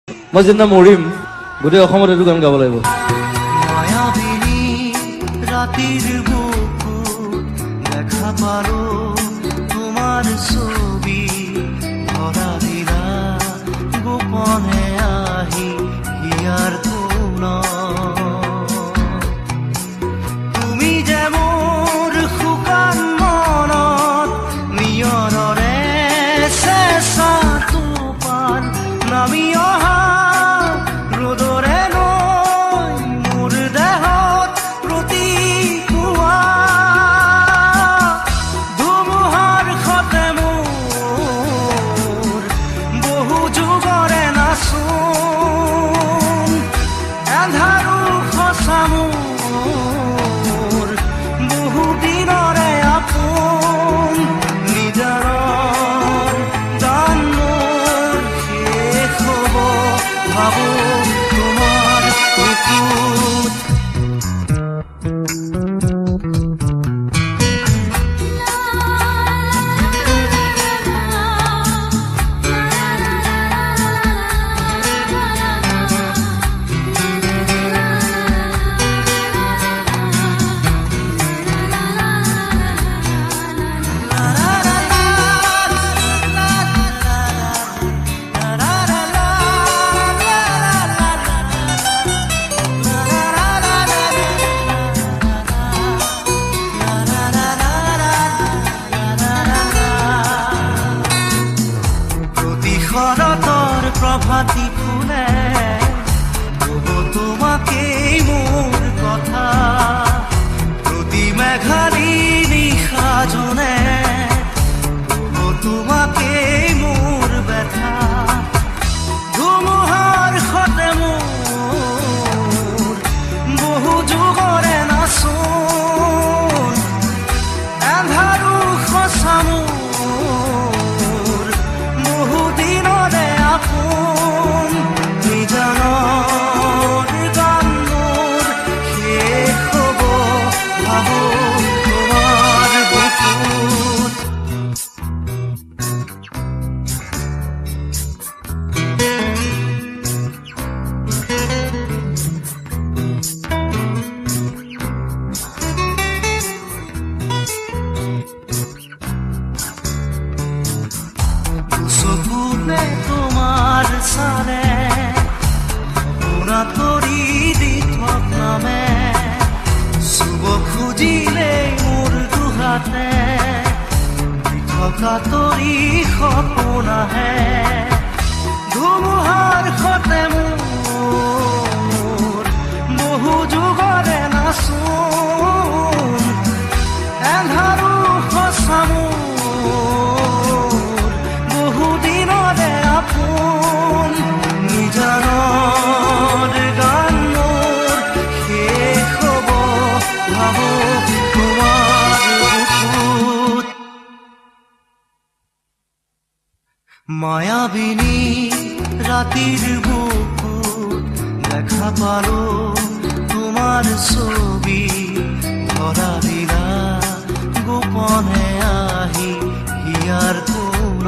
মই যেদিনা মৰিম গোটেই অসমত এইটো গান গাব লাগিব। মায়াবিনী রাতির বুকু দেখা পালো তোমার ছবি ধরা দিলা গোপনে আহি হিয়ার কোন তুমি যে মোর শুকান মনত নিয়ৰৰে চেঁচা টোপাল নামি অহা ৰ'দৰে নৈ মোৰ দেহত প্ৰতিপুৱা ধুমুহাৰ সতে মোৰ বহু যুগৰে নাচোন এন্ধাৰো সঁচা মোৰ বহু দিনৰে আপোন নিজাৰৰ গান মোৰ শেষ হ'ব ভাবো তোমাৰ বুকুত শৰতৰ প্ৰভাতী ফুলে কব তোমাকেই মোৰ কথা প্ৰতি মেঘালী নিশা জনে কব তোমাকেই মোৰ ব্যথা ধুমুহাৰ সতে মোৰ বহু যুগৰে নাচোন এন্ধাৰো সঁচা মোৰ বহু দিনৰে আপোন নিজানৰ গান মোৰ শেষ হ'ব ভাবো তোমাৰ বুকুত চকুতে তোমাৰ চালে পুৰা তৰি দি নামে চুব খুজিলে মোৰ দুহাতে থকা তৰি সপোন আহে ধুমুহাৰ সতে মোৰ বহু যুগৰে নাচোন এন্ধাৰো সঁচা মোৰ বহু দিনৰে আপোন নিজানৰ গান মোৰ শেষ হ'ব ভাবো তোমাৰ বুকুত মায়াবিনী ৰাতিৰ বুকুত দেখা পালো তোমাৰ ছবি ধৰা দিলা গোপনে আহি হিয়াৰ কোন